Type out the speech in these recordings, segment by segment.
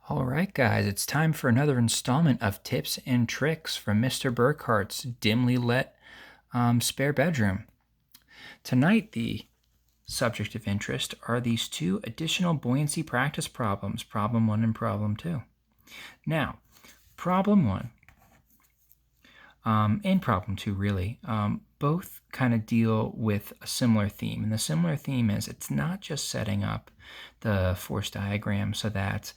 All right, guys, it's time for another installment of Tips and Tricks from Mr. Burkhart's dimly lit spare bedroom. Tonight, the subject of interest are these two additional buoyancy practice problems, problem one and problem two. Now, problem one and problem two, really, both kind of deal with a similar theme. And the similar theme is it's not just setting up the force diagram so that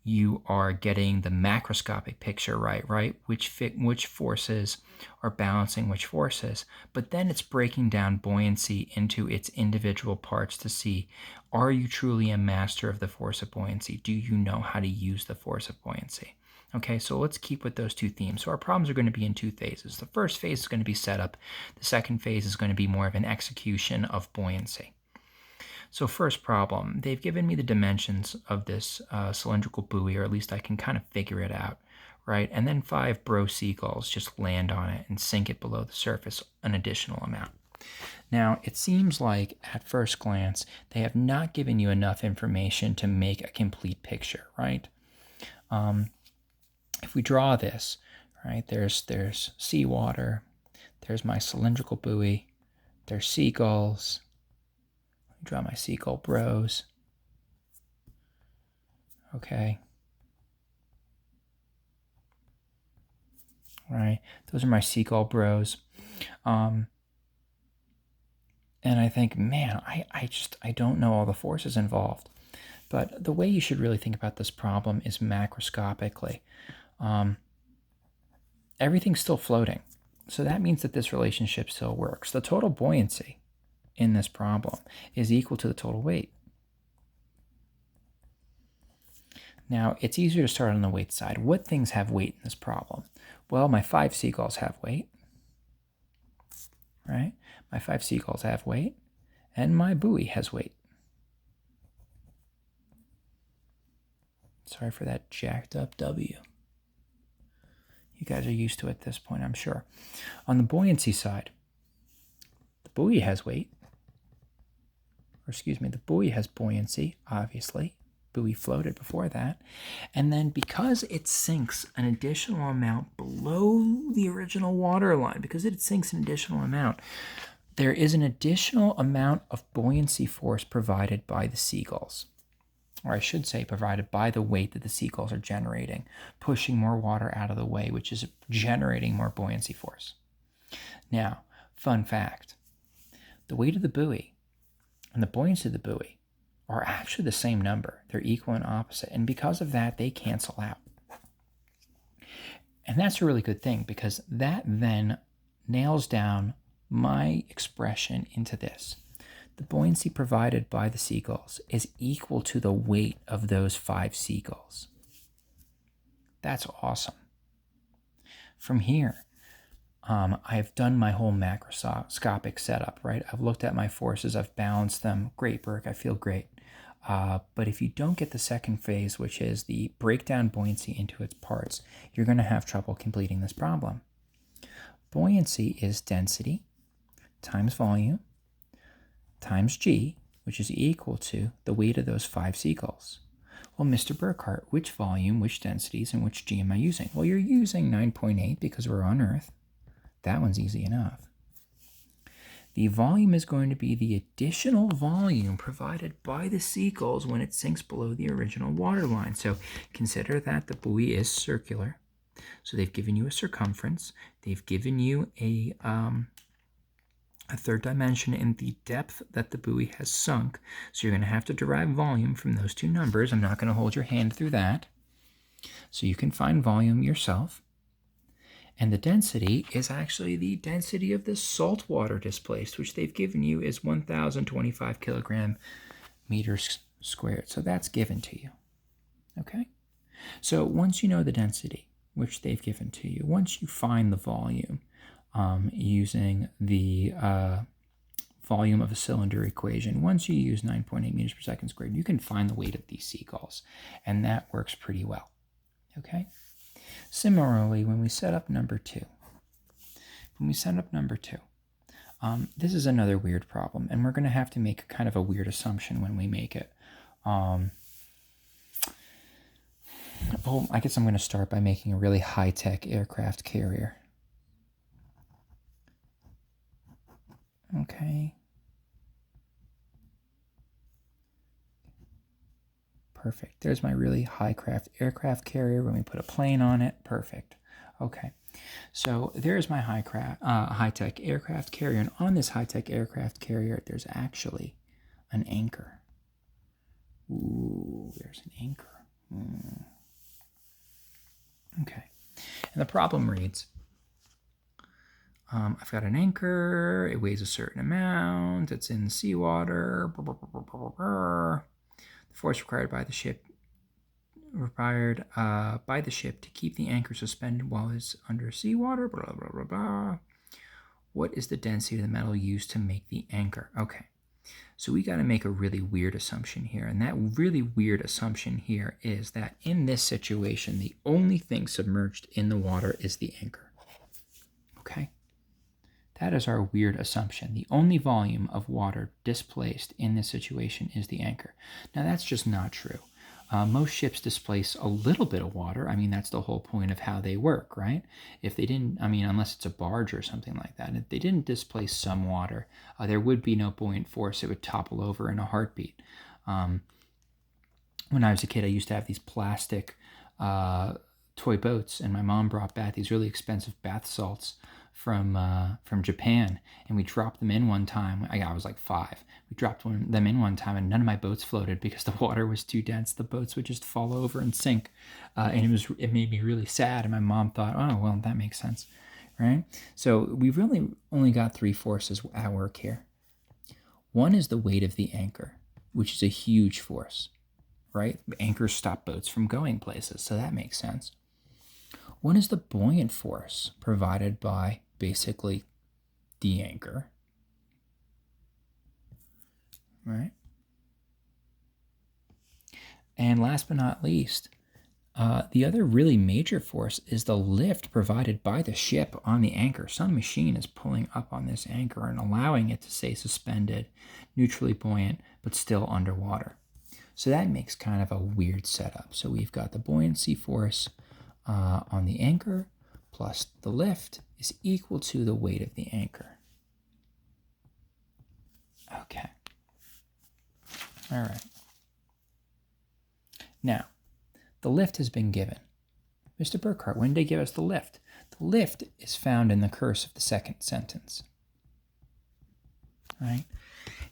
you are getting the macroscopic picture right? Which forces are balancing which forces, but then it's breaking down buoyancy into its individual parts to see, are you truly a master of the force of buoyancy? Do you know how to use the force of buoyancy? Okay, so let's keep with those two themes. So our problems are going to be in two phases. The first phase is going to be setup. The second phase is going to be more of an execution of buoyancy. So first problem, they've given me the dimensions of this cylindrical buoy, or at least I can kind of figure it out, right? And then 5 bro seagulls just land on it and sink it below the surface an additional amount. Now, it seems like at first glance, they have not given you enough information to make a complete picture, right? If we draw this, right, there's seawater, there's my cylindrical buoy, there's seagulls. Let me draw my seagull bros. Okay. Right, those are my seagull bros. And I think, man, I don't know all the forces involved. But the way you should really think about this problem is macroscopically. Everything's still floating. So that means that this relationship still works. The total buoyancy in this problem is equal to the total weight. Now, it's easier to start on the weight side. What things have weight in this problem? Well, my 5 seagulls have weight, right? My 5 seagulls have weight, and my buoy has weight. Sorry for that jacked up W. You guys are used to it at this point, I'm sure. On the buoyancy side, the buoy has weight. The buoy has buoyancy, obviously. Buoy floated before that. And then because it sinks an additional amount below the original water line, because it sinks an additional amount, there is an additional amount of buoyancy force provided by the seagulls. Or I should say provided by the weight that the seagulls are generating, pushing more water out of the way, which is generating more buoyancy force. Now, fun fact, the weight of the buoy and the buoyancy of the buoy are actually the same number. They're equal and opposite. And because of that, they cancel out. And that's a really good thing because that then nails down my expression into this. The buoyancy provided by the seagulls is equal to the weight of those 5 seagulls. That's awesome. From here, I've done my whole macroscopic setup, right? I've looked at my forces, I've balanced them. Great, Burke, I feel great. But if you don't get the second phase, which is the breakdown buoyancy into its parts, you're going to have trouble completing this problem. Buoyancy is density times volume times g, which is equal to the weight of those 5 seagulls. Well, Mr. Burkhart, which volume, which densities, and which g am I using? Well, you're using 9.8 because we're on Earth. That one's easy enough. The volume is going to be the additional volume provided by the seagulls when it sinks below the original water line. So consider that the buoy is circular. So they've given you a circumference. They've given you a third dimension in the depth that the buoy has sunk. So you're going to have to derive volume from those two numbers. I'm not going to hold your hand through that. So you can find volume yourself. And the density is actually the density of the salt water displaced, which they've given you is 1,025 kilogram meters squared. So that's given to you. Okay? So once you know the density, which they've given to you, once you find the volume using the volume of a cylinder equation, once you use 9.8 meters per second squared, you can find the weight of these seagulls. And that works pretty well. Okay? Similarly, when we set up number 2, this is another weird problem, and we're going to have to make kind of a weird assumption when we make it. Well, I guess I'm going to start by making a really high-tech aircraft carrier. Okay. Perfect. There's my really high-craft aircraft carrier when we put a plane on it. Perfect. Okay. So there's my high-tech aircraft carrier. And on this high-tech aircraft carrier, there's actually an anchor. Ooh, there's an anchor. Okay. And the problem reads, I've got an anchor. It weighs a certain amount. It's in seawater. The force required by the ship to keep the anchor suspended while it's under seawater. Blah, blah, blah, blah. What is the density of the metal used to make the anchor? Okay. So we got to make a really weird assumption here. And that really weird assumption here is that in this situation, the only thing submerged in the water is the anchor. Okay? That is our weird assumption. The only volume of water displaced in this situation is the anchor. Now, that's just not true. Most ships displace a little bit of water. I mean, that's the whole point of how they work, right? If they didn't, I mean, unless it's a barge or something like that, if they didn't displace some water, there would be no buoyant force. It would topple over in a heartbeat. When I was a kid, I used to have these plastic toy boats, and my mom brought back these really expensive bath salts from Japan, and we dropped them in one time. I was like 5. We dropped them in one time, and none of my boats floated because the water was too dense. The boats would just fall over and sink, and it made me really sad. And my mom thought, oh well, that makes sense, right? So we really only got 3 forces at work here. One is the weight of the anchor, which is a huge force, right? Anchors stop boats from going places, so that makes sense. One is the buoyant force provided by basically the anchor, right? And last but not least, the other really major force is the lift provided by the ship on the anchor. Some machine is pulling up on this anchor and allowing it to stay suspended, neutrally buoyant, but still underwater. So that makes kind of a weird setup. So we've got the buoyancy force on the anchor plus the lift is equal to the weight of the anchor. Okay. All right. Now, the lift has been given. Mr. Burkhart, when did they give us the lift? The lift is found in the curse of the second sentence. Right?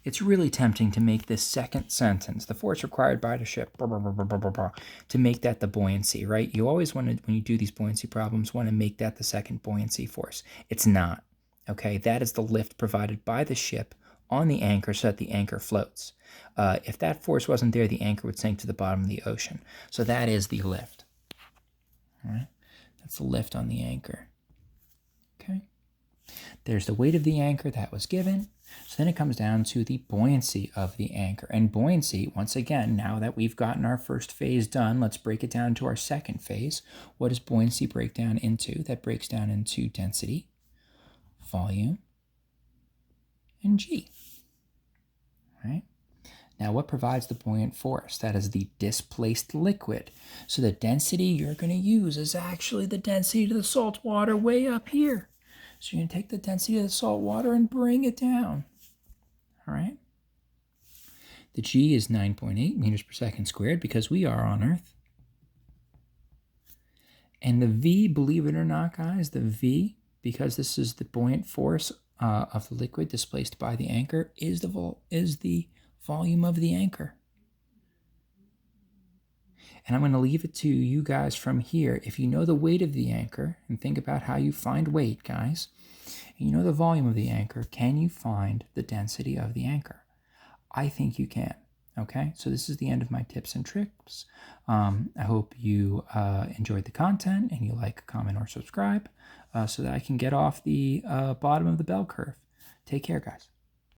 It's really tempting to make this second sentence, the force required by the ship, blah, blah, blah, blah, blah, blah, to make that the buoyancy, right? You always want to, when you do these buoyancy problems, want to make that the second buoyancy force. It's not, okay? That is the lift provided by the ship on the anchor so that the anchor floats. If that force wasn't there, the anchor would sink to the bottom of the ocean. So that is the lift, all right? That's the lift on the anchor, okay? There's the weight of the anchor that was given. So then it comes down to the buoyancy of the anchor. And buoyancy, once again, now that we've gotten our first phase done, let's break it down to our second phase. What does buoyancy break down into? That breaks down into density, volume, and G. Right? Now, what provides the buoyant force? That is the displaced liquid. So the density you're going to use is actually the density of the salt water way up here. So you're going to take the density of the salt water and bring it down. All right? The G is 9.8 meters per second squared because we are on Earth. And the V, believe it or not, guys, the V, because this is the buoyant force of the liquid displaced by the anchor, is the volume of the anchor. And I'm going to leave it to you guys from here. If you know the weight of the anchor, and think about how you find weight, guys, and you know the volume of the anchor, can you find the density of the anchor? I think you can. Okay, so this is the end of my tips and tricks. I hope you enjoyed the content and you like, comment, or subscribe so that I can get off the bottom of the bell curve. Take care, guys.